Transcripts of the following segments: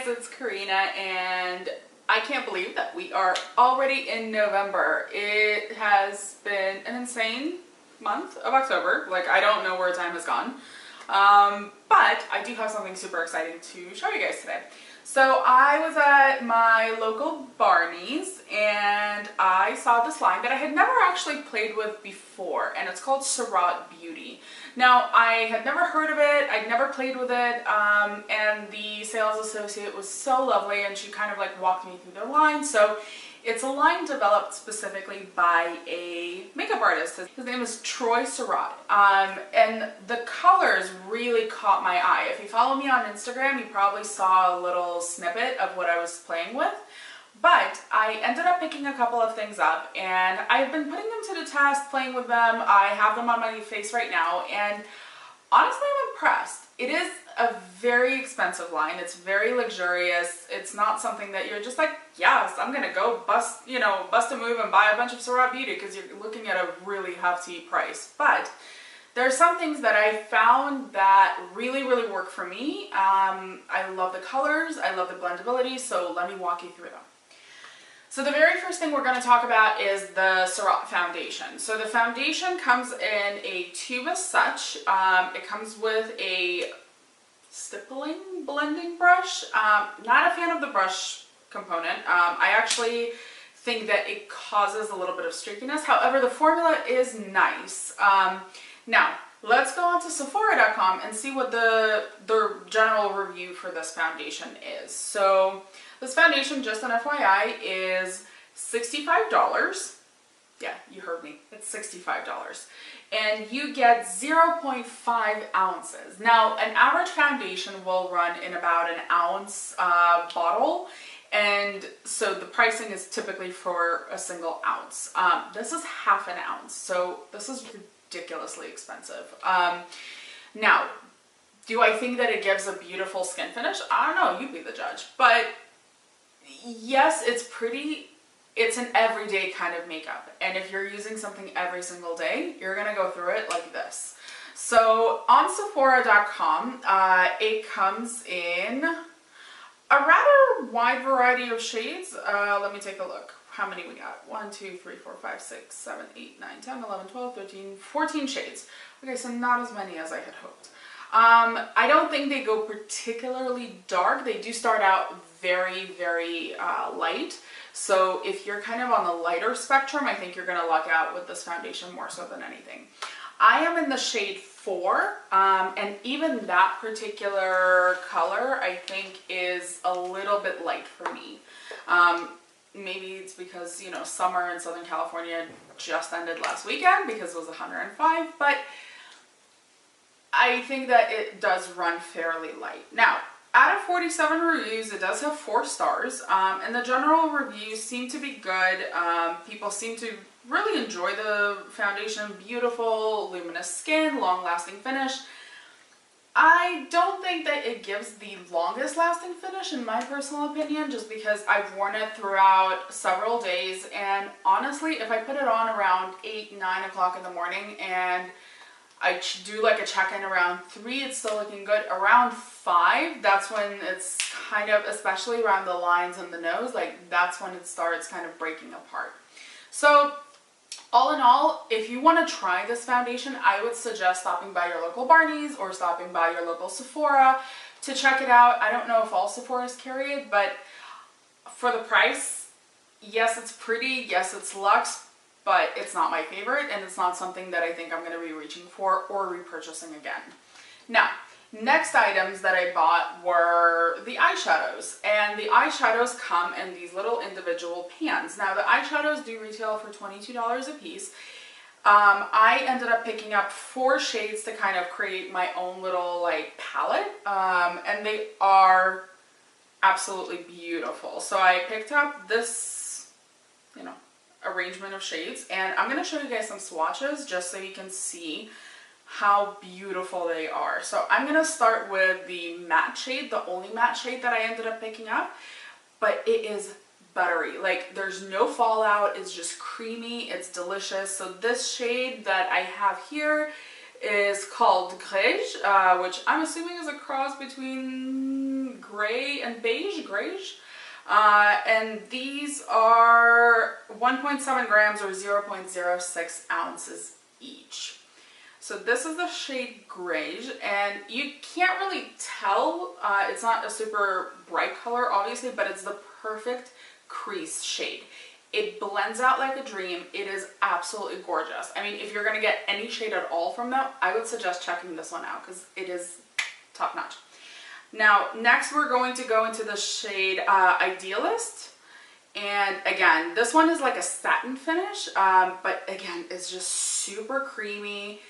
guys, it's Karina, and I can't believe that we are already in November. It has been an insane month of October. Like, I don't know where time has gone. But I do have something super exciting to show you guys today. So I was at my local Barney's and I saw this line that I had never actually played with before, and it's called Surratt Beauty. Now, I had never heard of it, I'd never played with it, and the sales associate was so lovely and she kind of like walked me through their line. So it's a line developed specifically by a makeup artist. His name is Troy Surratt, and the colors really caught my eye. If you follow me on Instagram, you probably saw a little snippet of what I was playing with. But I ended up picking a couple of things up, and I've been putting them to the test, playing with them. I have them on my face right now, and honestly, I'm impressed. It is a very expensive line. It's very luxurious. It's not something that you're just like, yes, I'm gonna go bust a move and buy a bunch of Surratt Beauty, because you're looking at a really hefty price. But there are some things that I found that really work for me. I love the colors, I love the blendability, so let me walk you through them. So the very first thing we're going to talk about is the Surratt foundation. So the foundation comes in a tube as such. It comes with a stippling blending brush. Not a fan of the brush component. I actually think that it causes a little bit of streakiness. However, the formula is nice. Now, let's go on to Sephora.com and see what the general review for this foundation is. So this foundation, just an FYI, is $65. Yeah, you heard me. It's $65. And you get 0.5 ounces. Now, an average foundation will run in about an ounce bottle. And so the pricing is typically for a single ounce. This is half an ounce. So this is ridiculously expensive. Now, do I think that it gives a beautiful skin finish? I don't know. You be the judge. But yes, it's an everyday kind of makeup, and if you're using something every single day, you're gonna go through it like this. So on Sephora.com, it comes in a rather wide variety of shades. Let me take a look. How many we got? 1, 2, 3, 4, 5, 6, 7, 8, 9, 10, 11, 12, 13, 14 shades. Okay, so not as many as I had hoped. I don't think they go particularly dark. They do start out very light. So if you're kind of on the lighter spectrum, I think you're going to luck out with this foundation more so than anything. I am in the shade 4, and even that particular color I think is a little bit light for me. Maybe it's because, you know, summer in Southern California just ended last weekend because it was 105, but I think that it does run fairly light. Now, out of 47 reviews, it does have 4 stars, and the general reviews seem to be good. People seem to really enjoy the foundation. Beautiful, luminous skin, long-lasting finish. I don't think that it gives the longest lasting finish in my personal opinion, just because I've worn it throughout several days, and honestly, if I put it on around 8, 9 o'clock in the morning and I do like a check-in around 3, it's still looking good. Around 5, that's when it's kind of, especially around the lines and the nose, like that's when it starts kind of breaking apart. So all in all, if you want to try this foundation, I would suggest stopping by your local Barney's or stopping by your local Sephora to check it out. I don't know if all Sephoras carry it, but for the price, yes, it's pretty, yes, it's luxe, but it's not my favorite, and it's not something that I think I'm going to be reaching for or repurchasing again. Now, next items that I bought were the eyeshadows, and the eyeshadows come in these little individual pans. Now, the eyeshadows do retail for $22 a piece. I ended up picking up 4 shades to kind of create my own little like palette, and they are absolutely beautiful. So I picked up this, you know, arrangement of shades, and I'm going to show you guys some swatches just so you can see how beautiful they are. So I'm going to start with the matte shade, the only matte shade that I ended up picking up, but it is buttery. Like, there's no fallout, it's just creamy, it's delicious. So this shade that I have here is called Greige, which I'm assuming is a cross between gray and beige, Greige. And these are 1.7 grams or 0.06 ounces each. So this is the shade Greige, and you can't really tell, it's not a super bright color obviously, but it's the perfect crease shade. It blends out like a dream. It is absolutely gorgeous. I mean, if you're gonna get any shade at all from them, I would suggest checking this one out because it is top notch. Now, next we're going to go into the shade Idealist. And again, this one is like a satin finish, but again, it's just super creamy,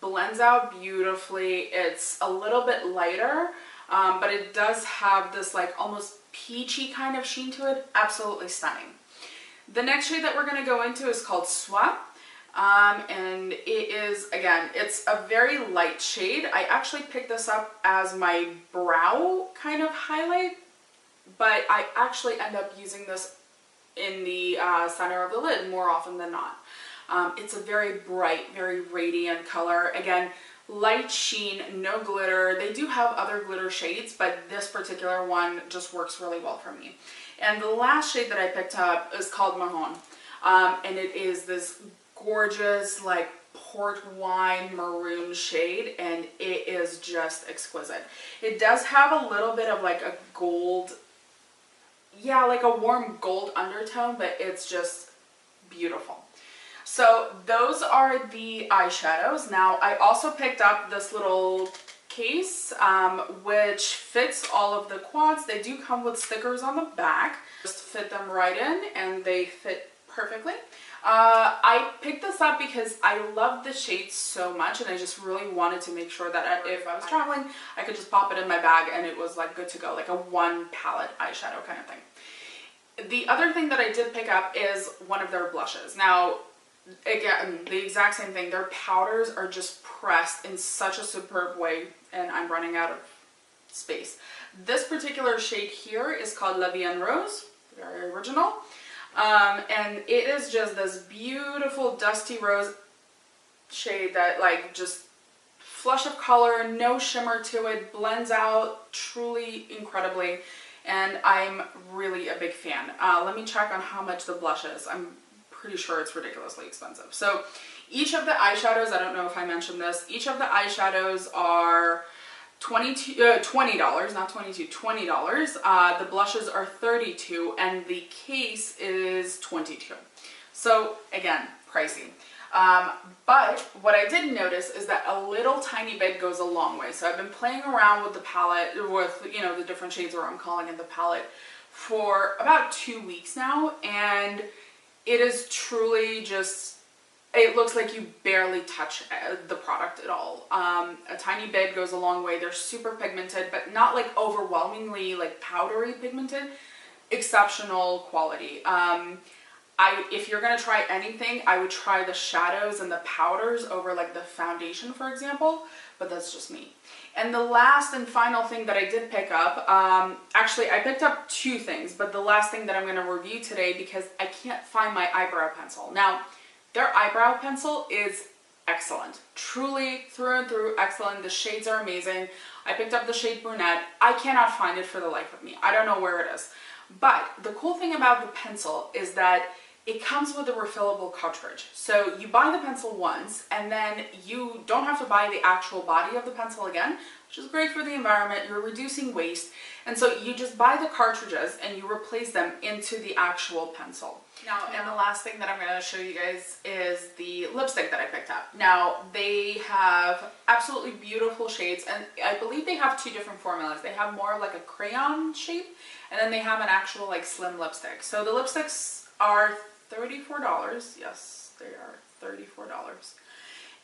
blends out beautifully. It's a little bit lighter, but it does have this like almost peachy kind of sheen to it. Absolutely stunning. The next shade that we're going to go into is called Soie. And it is, again, it's a very light shade. I actually picked this up as my brow kind of highlight, but I actually end up using this in the center of the lid more often than not. It's a very bright, very radiant color. Again, light sheen, no glitter. They do have other glitter shades, but this particular one just works really well for me. And the last shade that I picked up is called Maron. And it is this gorgeous like port wine maroon shade, and it is just exquisite. It does have a little bit of like a gold, yeah, like a warm gold undertone, but it's just beautiful. So those are the eyeshadows. Now I also picked up this little case which fits all of the quads. They do come with stickers on the back. Just fit them right in and they fit perfectly. I picked this up because I love the shade so much, and I just really wanted to make sure that if I was traveling, I could just pop it in my bag and it was like good to go, like a one palette eyeshadow kind of thing. The other thing that I did pick up is one of their blushes. Now, again, the exact same thing. Their powders are just pressed in such a superb way, and I'm running out of space. This particular shade here is called Vie En Rose, very original. And it is just this beautiful dusty rose shade that like just flush of color, no shimmer to it, blends out truly incredibly, and I'm really a big fan. Let me check on how much the blush is. I'm pretty sure it's ridiculously expensive. So each of the eyeshadows, I don't know if I mentioned this, each of the eyeshadows are $20, not $22, $20. The blushes are $32 and the case is $22. So again, pricey. But what I did notice is that a little tiny bit goes a long way. So I've been playing around with the palette, with, you know, the different shades, or I'm calling it the palette, for about 2 weeks now, and it is truly just, it looks like you barely touch the product at all. A tiny bit goes a long way. They're super pigmented, but not like overwhelmingly like powdery pigmented. Exceptional quality. If you're gonna try anything, I would try the shadows and the powders over like the foundation, for example, but that's just me. And the last and final thing that I did pick up, actually I picked up two things, but the last thing that I'm gonna review today, because I can't find my eyebrow pencil. Now, their eyebrow pencil is excellent, truly through and through excellent. The shades are amazing. I picked up the shade Brunette. I cannot find it for the life of me. I don't know where it is. But the cool thing about the pencil is that it comes with a refillable cartridge. So you buy the pencil once and then you don't have to buy the actual body of the pencil again, which is great for the environment. You're reducing waste. And so you just buy the cartridges and you replace them into the actual pencil. Now, and the last thing that I'm going to show you guys is the lipstick that I picked up. Now, they have absolutely beautiful shades, and I believe they have two different formulas. They have more of like a crayon shape, and then they have an actual like slim lipstick. So the lipsticks are $34. Yes, they are $34.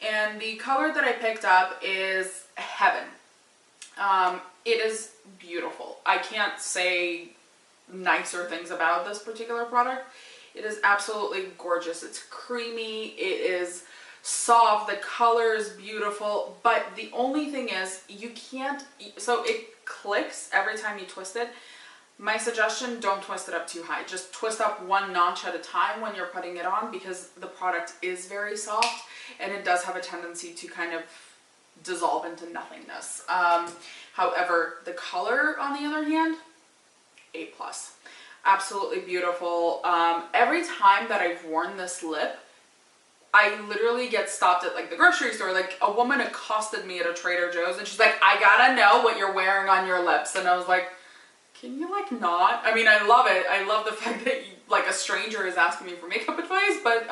And the color that I picked up is Heavyn. It is beautiful. I can't say nicer things about this particular product. It is absolutely gorgeous. It's creamy, it is soft, the color is beautiful, but the only thing is you can't, so it clicks every time you twist it. My suggestion, don't twist it up too high. Just twist up one notch at a time when you're putting it on, because the product is very soft and it does have a tendency to kind of dissolve into nothingness. However, the color on the other hand, A+. Absolutely beautiful. Every time that I've worn this lip, I literally get stopped at like the grocery store. Like a woman accosted me at a Trader Joe's and she's like, I gotta know what you're wearing on your lips. And I was like, can you like not? I mean, I love it. I love the fact that like a stranger is asking me for makeup advice, but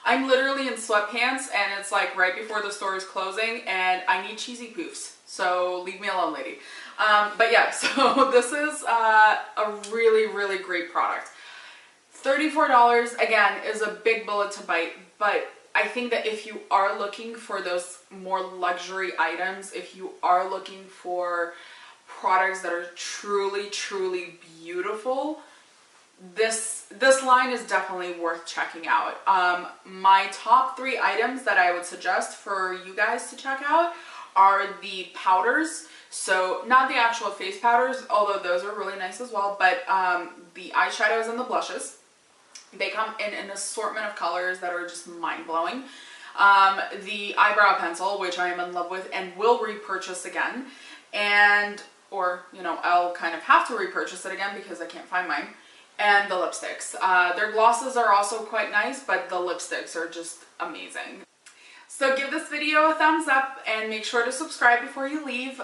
I'm literally in sweatpants and it's like right before the store is closing and I need cheesy poofs. So leave me alone, lady. But yeah, so this is a really, really great product. $34, again, is a big bullet to bite, but I think that if you are looking for those more luxury items, if you are looking for products that are truly, truly beautiful, this line is definitely worth checking out. My top 3 items that I would suggest for you guys to check out are the powders. So not the actual face powders, although those are really nice as well, but the eyeshadows and the blushes. They come in an assortment of colors that are just mind-blowing. The eyebrow pencil, which I am in love with and will repurchase again, or you know, I'll kind of have to repurchase it again because I can't find mine. And the lipsticks. Their glosses are also quite nice, but the lipsticks are just amazing. So give this video a thumbs up and make sure to subscribe before you leave.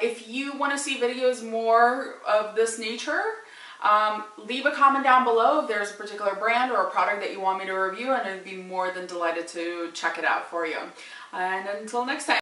If you want to see videos more of this nature, leave a comment down below if there's a particular brand or a product that you want me to review, and I'd be more than delighted to check it out for you. And until next time.